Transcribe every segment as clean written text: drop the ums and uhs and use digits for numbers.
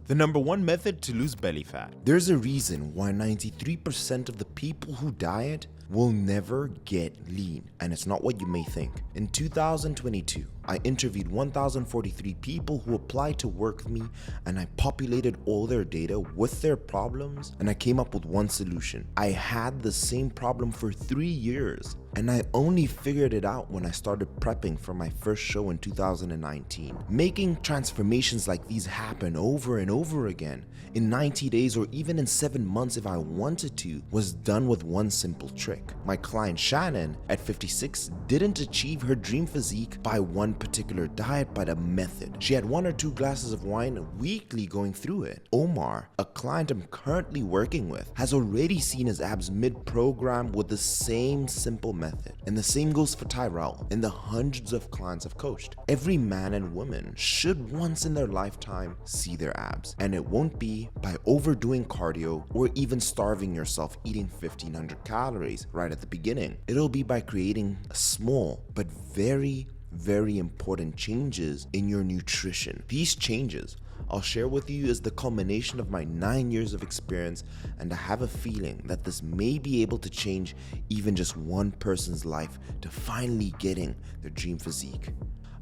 The number one method to lose belly fat. There's a reason why 93% of the people who diet will never get lean, and it's not what you may think. In 2022, I interviewed 1,043 people who applied to work with me, and I populated all their data with their problems, and I came up with one solution. I had the same problem for 3 years, and I only figured it out when I started prepping for my first show in 2019. Making transformations like these happen over and over again in 90 days or even in 7 months if I wanted to was done with one simple trick. My client Shannon at 56 didn't achieve her dream physique by one particular diet but a method. She had 1 or 2 glasses of wine weekly going through it. Omar, a client I'm currently working with, has already seen his abs mid-program with the same simple method. And the same goes for Tyrell and the hundreds of clients I've coached. Every man and woman should once in their lifetime see their abs, and it won't be by overdoing cardio or even starving yourself eating 1,500 calories right at the beginning. It'll be by creating small but very important changes in your nutrition. These changes I'll share with you is the culmination of my 9 years of experience, and I have a feeling that this may be able to change even just one person's life to finally getting their dream physique.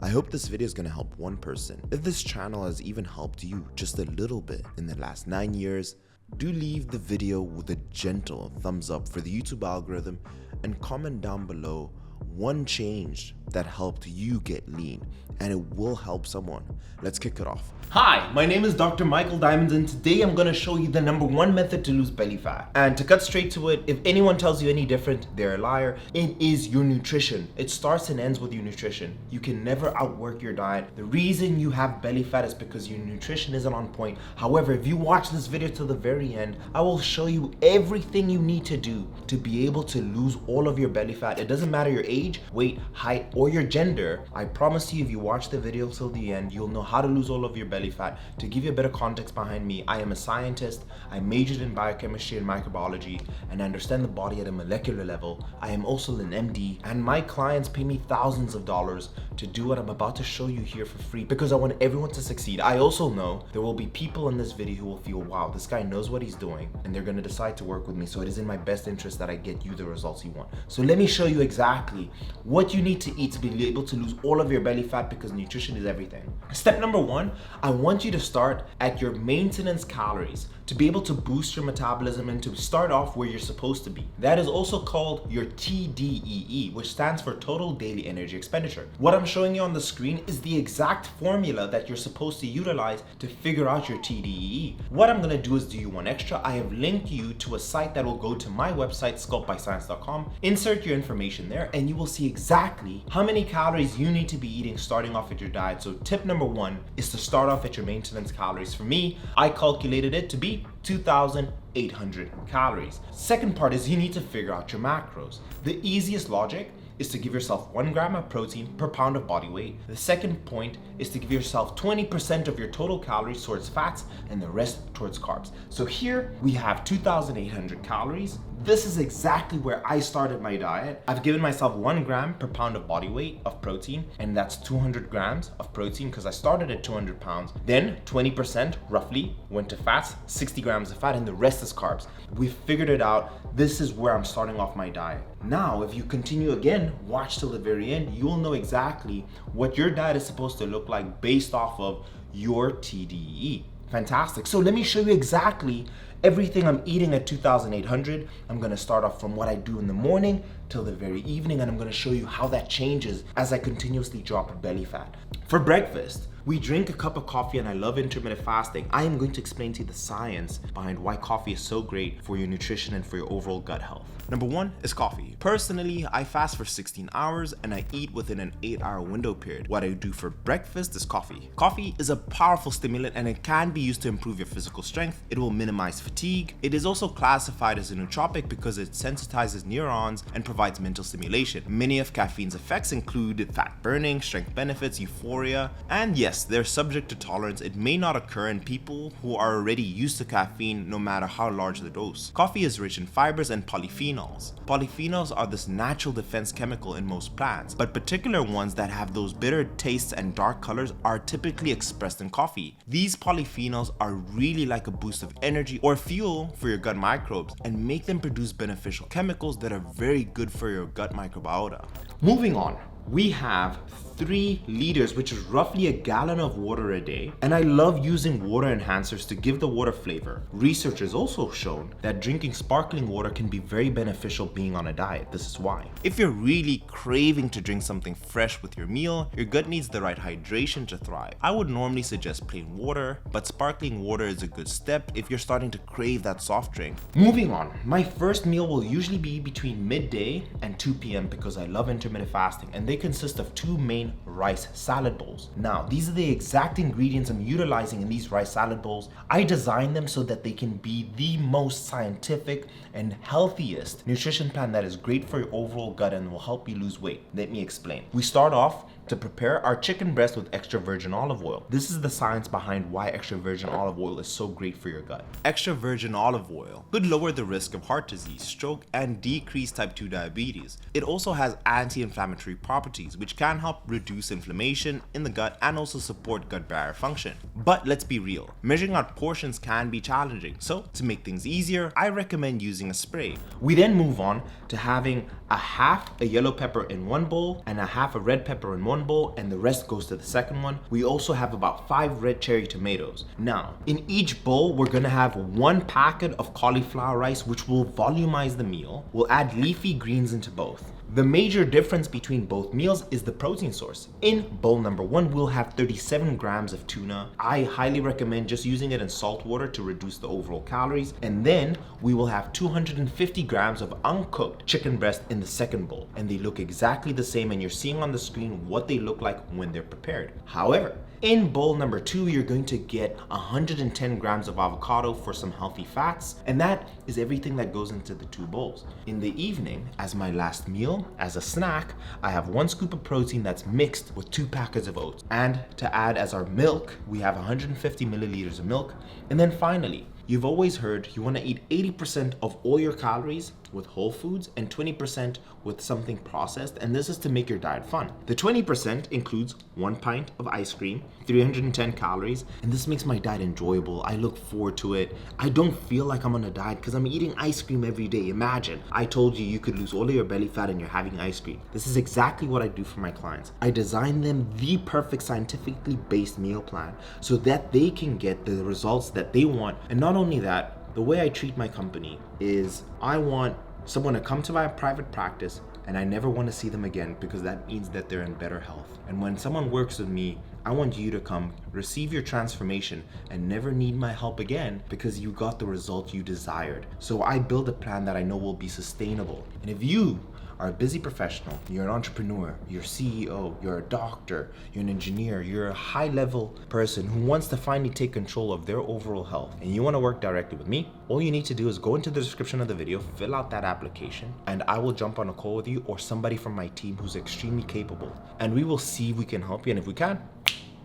I hope this video is going to help one person. If this channel has even helped you just a little bit in the last 9 years, do leave the video with a gentle thumbs up for the YouTube algorithm and comment down below one change that helped you get lean, and it will help someone. Let's kick it off. Hi, my name is Dr. Michael Diamonds, and today I'm going to show you the number one method to lose belly fat. And to cut straight to it, if anyone tells you any different, they're a liar. It is your nutrition. It starts and ends with your nutrition. You can never outwork your diet. The reason you have belly fat is because your nutrition isn't on point. However, if you watch this video till the very end, I will show you everything you need to do to be able to lose all of your belly fat. It doesn't matter your age, weight, height, or your gender. I promise you, if you watch the video till the end, you'll know how to lose all of your belly fat. To give you a bit of context behind me, I am a scientist. I majored in biochemistry and microbiology, and I understand the body at a molecular level. I am also an MD, and my clients pay me thousands of dollars to do what I'm about to show you here for free because I want everyone to succeed. I also know there will be people in this video who will feel, wow, this guy knows what he's doing, and they're going to decide to work with me. So it is in my best interest that I get you the results you want. So let me show you exactly what you need to eat to be able to lose all of your belly fat, because nutrition is everything. Step number one, I want you to start at your maintenance calories to be able to boost your metabolism and to start off where you're supposed to be. That is also called your TDEE, which stands for total daily energy expenditure. What I'm showing you on the screen is the exact formula that you're supposed to utilize to figure out your TDEE. What I'm gonna do is do you one extra. I have linked you to a site that will go to my website, sculptbyscience.com. Insert your information there and you will see exactly how many calories you need to be eating starting off with your diet. So tip number one is to start off at your maintenance calories. For me, I calculated it to be 2,800 calories. Second part is you need to figure out your macros. The easiest logic is to give yourself 1 gram of protein per pound of body weight. The second point is to give yourself 20% of your total calories towards fats and the rest towards carbs. So here we have 2,800 calories. This is exactly where I started my diet. I've given myself 1 gram per pound of body weight of protein, and that's 200 grams of protein because I started at 200 pounds. Then 20% roughly went to fats, 60 grams of fat, and the rest is carbs. We figured it out. This is where I'm starting off my diet. Now, if you continue again, watch till the very end, you'll know exactly what your diet is supposed to look like based off of your TDEE. Fantastic. So let me show you exactly everything I'm eating at 2,800. I'm gonna start off from what I do in the morning till the very evening, and I'm gonna show you how that changes as I continuously drop belly fat. For breakfast, we drink a cup of coffee, and I love intermittent fasting. I am going to explain to you the science behind why coffee is so great for your nutrition and for your overall gut health. Number one is coffee. Personally, I fast for 16 hours and I eat within an 8-hour window period. What I do for breakfast is coffee. Coffee is a powerful stimulant and it can be used to improve your physical strength. It will minimize fatigue. It is also classified as a nootropic because it sensitizes neurons and provides mental stimulation. Many of caffeine's effects include fat burning, strength benefits, euphoria, and yes, yes, they're subject to tolerance. It may not occur in people who are already used to caffeine no matter how large the dose. Coffee is rich in fibers and polyphenols. Polyphenols are this natural defense chemical in most plants, but particular ones that have those bitter tastes and dark colors are typically expressed in coffee. These polyphenols are really like a boost of energy or fuel for your gut microbes and make them produce beneficial chemicals that are very good for your gut microbiota. Moving on, we have 3 liters, which is roughly a gallon of water a day. And I love using water enhancers to give the water flavor. Research has also shown that drinking sparkling water can be very beneficial being on a diet. This is why. If you're really craving to drink something fresh with your meal, your gut needs the right hydration to thrive. I would normally suggest plain water, but sparkling water is a good step if you're starting to crave that soft drink. Moving on, my first meal will usually be between midday and 2 p.m. because I love intermittent fasting, and they consist of 2 main rice salad bowls. Now, these are the exact ingredients I'm utilizing in these rice salad bowls. I designed them so that they can be the most scientific and healthiest nutrition plan that is great for your overall gut and will help you lose weight. Let me explain. We start off to prepare our chicken breast with extra virgin olive oil. This is the science behind why extra virgin olive oil is so great for your gut. Extra virgin olive oil could lower the risk of heart disease, stroke, and decrease type 2 diabetes. It also has anti-inflammatory properties, which can help reduce inflammation in the gut and also support gut barrier function. But let's be real, measuring out portions can be challenging. So to make things easier, I recommend using a spray. We then move on to having a half a yellow pepper in one bowl and a half a red pepper in one bowl, and the rest goes to the second one. We also have about 5 red cherry tomatoes. Now, in each bowl, we're gonna have 1 packet of cauliflower rice, which will volumize the meal. We'll add leafy greens into both. The major difference between both meals is the protein source. In bowl number 1, we'll have 37 grams of tuna. I highly recommend just using it in salt water to reduce the overall calories. And then we will have 250 grams of uncooked chicken breast in the second bowl. And they look exactly the same, and you're seeing on the screen what they look like when they're prepared. However, in bowl number 2, you're going to get 110 grams of avocado for some healthy fats, and that is everything that goes into the 2 bowls. In the evening, as my last meal, as a snack, I have 1 scoop of protein that's mixed with 2 packets of oats. And to add as our milk, we have 150 milliliters of milk. And then finally, you've always heard you want to eat 80% of all your calories with whole foods and 20% with something processed, and this is to make your diet fun. The 20% includes 1 pint of ice cream, 310 calories, and this makes my diet enjoyable. I look forward to it. I don't feel like I'm on a diet because I'm eating ice cream every day. Imagine, I told you could lose all of your belly fat and you're having ice cream. This is exactly what I do for my clients. I design them the perfect scientifically based meal plan so that they can get the results that they want. And not only that, the way I treat my company is I want someone to come to my private practice and I never want to see them again, because that means that they're in better health. And when someone works with me, I want you to come receive your transformation and never need my help again because you got the result you desired. So I build a plan that I know will be sustainable. And if you are a busy professional, you're an entrepreneur, you're a CEO, you're a doctor, you're an engineer, you're a high-level person who wants to finally take control of their overall health, and you want to work directly with me, all you need to do is go into the description of the video, fill out that application, and I will jump on a call with you or somebody from my team who's extremely capable, and we will see if we can help you. And if we can,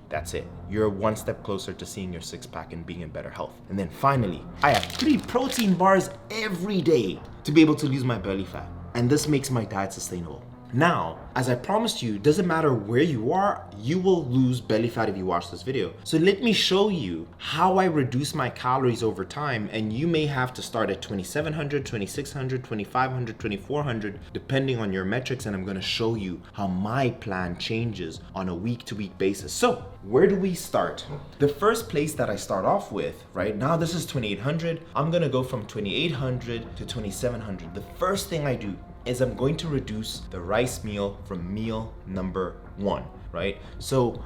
that's it. You're 1 step closer to seeing your 6-pack and being in better health. And then finally, I have 3 protein bars every day to be able to lose my belly fat. And this makes my diet sustainable. Now, as I promised you, doesn't matter where you are, you will lose belly fat if you watch this video. So let me show you how I reduce my calories over time, and you may have to start at 2,700, 2,600, 2,500, 2,400, depending on your metrics, and I'm gonna show you how my plan changes on a week-to-week basis. So, where do we start? The first place that I start off with, right now, this is 2,800. I'm gonna go from 2,800 to 2,700. The first thing I do is I'm going to reduce the rice meal from meal number 1, right? So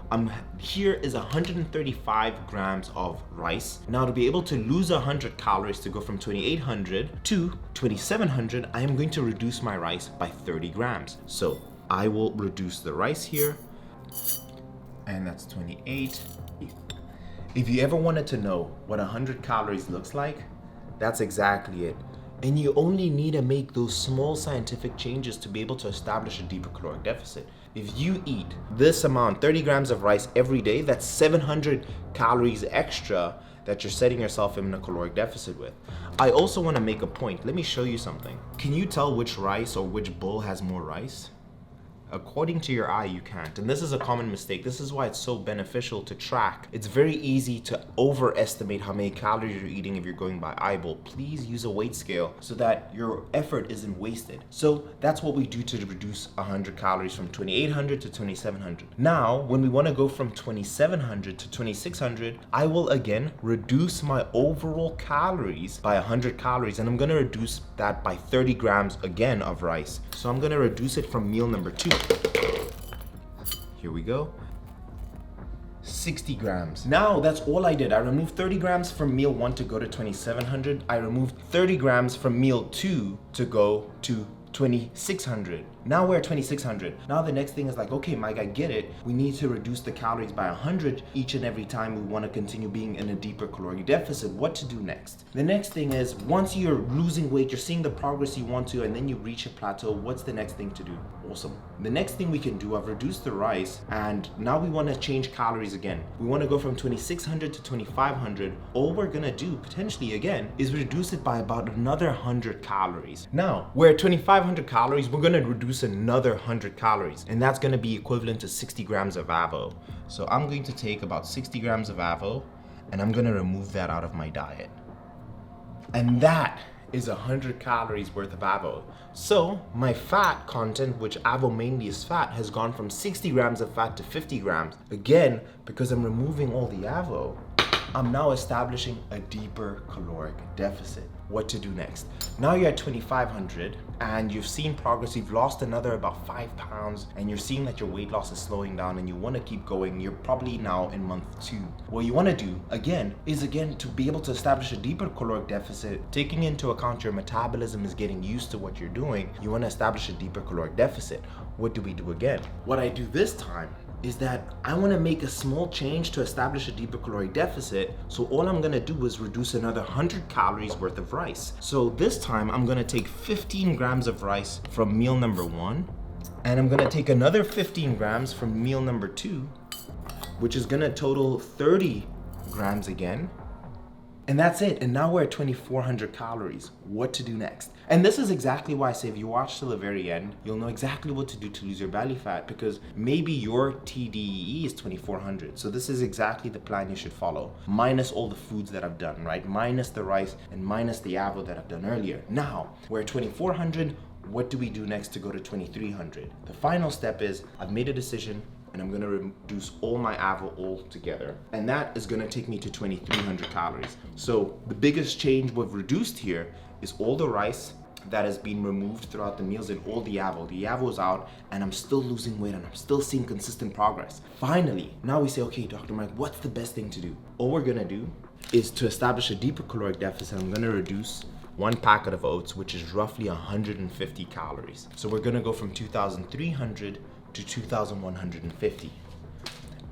here is 135 grams of rice. Now to be able to lose 100 calories to go from 2,800 to 2,700, I am going to reduce my rice by 30 grams. So I will reduce the rice here, and that's 28. If you ever wanted to know what 100 calories looks like, that's exactly it. And you only need to make those small scientific changes to be able to establish a deeper caloric deficit. if you eat this amount, 30 grams of rice every day, that's 700 calories extra that you're setting yourself in a caloric deficit with. I also want to make a point. Let me show you something. Can you tell which rice or which bowl has more rice? According to your eye, you can't. And this is a common mistake. This is why it's so beneficial to track. It's very easy to overestimate how many calories you're eating if you're going by eyeball. Please use a weight scale so that your effort isn't wasted. So that's what we do to reduce 100 calories from 2800 to 2700. Now, when we want to go from 2700 to 2600, I will again reduce my overall calories by 100 calories, and I'm going to reduce that by 30 grams again of rice. So I'm going to reduce it from meal number 2. Here we go. 60 grams. Now that's all I did. I removed 30 grams from meal 1 to go to 2700. I removed 30 grams from meal 2 to go to 2600. Now we're at 2600. Now the next thing is like, okay, Mike, I get it. We need to reduce the calories by 100 each and every time we want to continue being in a deeper caloric deficit. What to do next? The next thing is, once you're losing weight, you're seeing the progress you want to, and then you reach a plateau, what's the next thing to do? Awesome. The next thing we can do, I've reduced the rice, and now we want to change calories again. We want to go from 2600 to 2500. All we're gonna do potentially again is reduce it by about another 100 calories. Now we're at 2500 calories. We're gonna reduce another 100 calories, and that's going to be equivalent to 60 grams of avo. So I'm going to take about 60 grams of avo, and I'm going to remove that out of my diet. And that is 100 calories worth of avo. So my fat content, which avo mainly is fat, has gone from 60 grams of fat to 50 grams. Again, because I'm removing all the avo, I'm now establishing a deeper caloric deficit. What to do next? Now you're at 2500 and you've seen progress. You've lost another about 5 pounds, and you're seeing that your weight loss is slowing down, and you want to keep going. You're probably now in month 2. What you want to do again is to be able to establish a deeper caloric deficit, taking into account your metabolism is getting used to what you're doing. You want to establish a deeper caloric deficit. What do we do again? What I do this time is that I want to make a small change to establish a deeper caloric deficit. So all I'm going to do is reduce another 100 calories worth of rice. So this time I'm going to take 15 grams of rice from meal number 1, and I'm going to take another 15 grams from meal number 2, which is going to total 30 grams again. And that's it. And now we're at 2400 calories. What to do next? And this is exactly why I say if you watch till the very end, you'll know exactly what to do to lose your belly fat, because maybe your TDEE is 2400. So this is exactly the plan you should follow, minus all the foods that I've done, right? Minus the rice and minus the avo that I've done earlier. Now we're at 2400. What do we do next to go to 2300? The final step is I've made a decision, and I'm gonna reduce all my avo all together. And that is gonna take me to 2300 calories. So the biggest change we've reduced here is all the rice that has been removed throughout the meals and all the avo. The avo is out, and I'm still losing weight, and I'm still seeing consistent progress. Finally, now we say, okay, Dr. Mike, what's the best thing to do? All we're gonna do is to establish a deeper caloric deficit. I'm gonna reduce 1 packet of oats, which is roughly 150 calories. So we're gonna go from 2300 to 2150.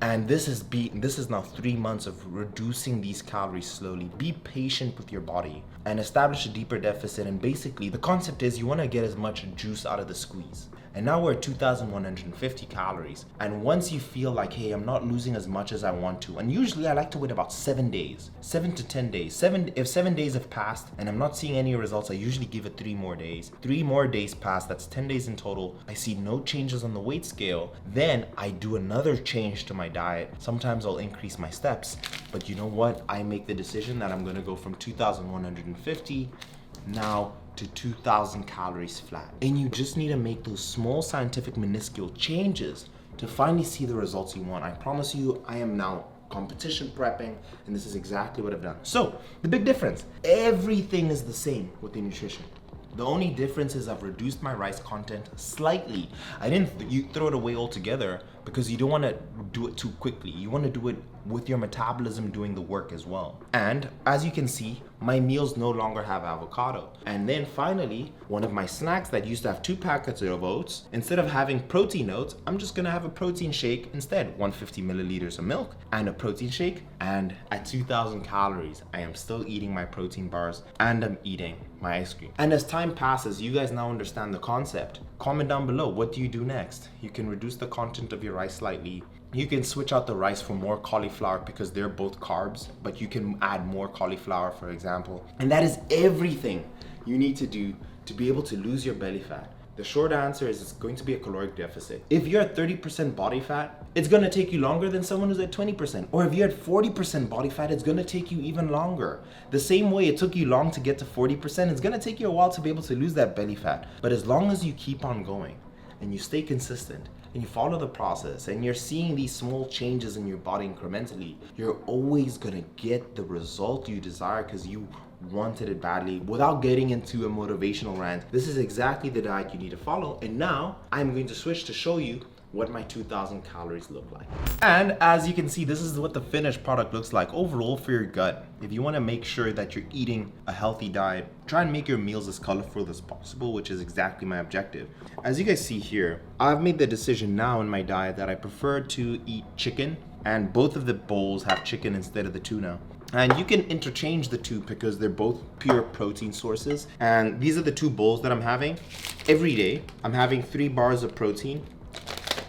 And this is now 3 months of reducing these calories slowly. Be patient with your body and establish a deeper deficit. And basically the concept is you want to get as much juice out of the squeeze. And now we're at 2150 calories. And once you feel like, hey, I'm not losing as much as I want to, and usually I like to wait about 7 days, 7 to 10 days. If 7 days have passed and I'm not seeing any results, I usually give it 3 more days. 3 more days pass, that's 10 days in total. I see no changes on the weight scale. Then I do another change to my diet. Sometimes I'll increase my steps, but you know what? I make the decision that I'm gonna go from 2150 now to 2000 calories flat. And you just need to make those small scientific minuscule changes to finally see the results you want. I promise you, I am now competition prepping, and this is exactly what I've done. So the big difference, everything is the same with the nutrition. The only difference is I've reduced my rice content slightly. I didn't throw it away altogether, because you don't want to do it too quickly. You want to do it with your metabolism doing the work as well. And as you can see, my meals no longer have avocado. And then finally, one of my snacks that used to have 2 packets of oats, instead of having protein oats, I'm just gonna have a protein shake instead. 150 milliliters of milk and a protein shake. And at 2,000 calories, I am still eating my protein bars and I'm eating my ice cream. And as time passes, you guys now understand the concept. Comment down below, what do you do next? You can reduce the content of your rice slightly. You can switch out the rice for more cauliflower because they're both carbs, but you can add more cauliflower, for example. And that is everything you need to do to be able to lose your belly fat. The short answer is it's going to be a caloric deficit. If you're at 30% body fat, it's gonna take you longer than someone who's at 20%. Or if you're at 40% body fat, it's gonna take you even longer. The same way it took you long to get to 40%, it's gonna take you a while to be able to lose that belly fat. But as long as you keep on going and you stay consistent, and you follow the process and you're seeing these small changes in your body incrementally, you're always gonna get the result you desire because you wanted it badly. Without getting into a motivational rant, this is exactly the diet you need to follow. And now I'm going to switch to show you what my 2,000 calories look like. And as you can see, this is what the finished product looks like overall for your gut. If you want to make sure that you're eating a healthy diet, try and make your meals as colorful as possible, which is exactly my objective. As you guys see here, I've made the decision now in my diet that I prefer to eat chicken, and both of the bowls have chicken instead of the tuna. And you can interchange the two because they're both pure protein sources. And these are the 2 bowls that I'm having. Every day, I'm having 3 bars of protein.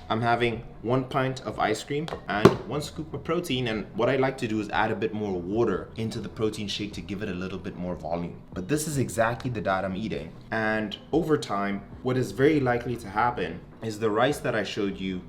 I'm having 1 pint of ice cream and 1 scoop of protein, and what I like to do is add a bit more water into the protein shake to give it a little bit more volume. But this is exactly the diet I'm eating. And over time, what is very likely to happen is the rice that I showed you,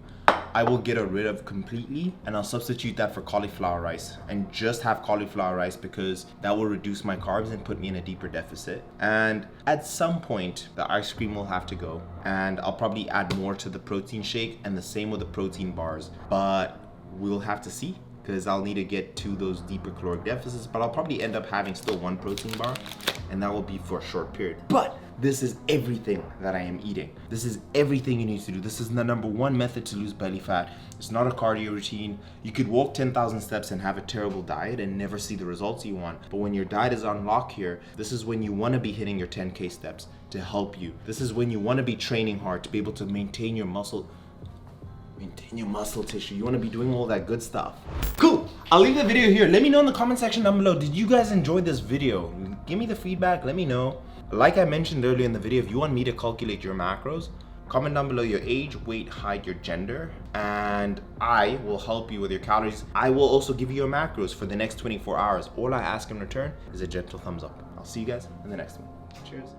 I will get rid of completely, and I'll substitute that for cauliflower rice and just have cauliflower rice because that will reduce my carbs and put me in a deeper deficit. And at some point, the ice cream will have to go, and I'll probably add more to the protein shake, and the same with the protein bars. But we'll have to see, because I'll need to get to those deeper caloric deficits, but I'll probably end up having still 1 protein bar, and that will be for a short period. But this is everything that I am eating. This is everything you need to do. This is the #1 method to lose belly fat. It's not a cardio routine. You could walk 10,000 steps and have a terrible diet and never see the results you want. But when your diet is on lock here, this is when you want to be hitting your 10K steps to help you. This is when you want to be training hard to be able to maintain your muscle tissue. You want to be doing all that good stuff. Cool. I'll leave the video here. Let me know in the comment section down below, did you guys enjoy this video? Give me the feedback. Let me know. Like I mentioned earlier in the video, if you want me to calculate your macros, comment down below your age, weight, height, your gender, and I will help you with your calories. I will also give you your macros for the next 24 hours. All I ask in return is a gentle thumbs up. I'll see you guys in the next one. Cheers.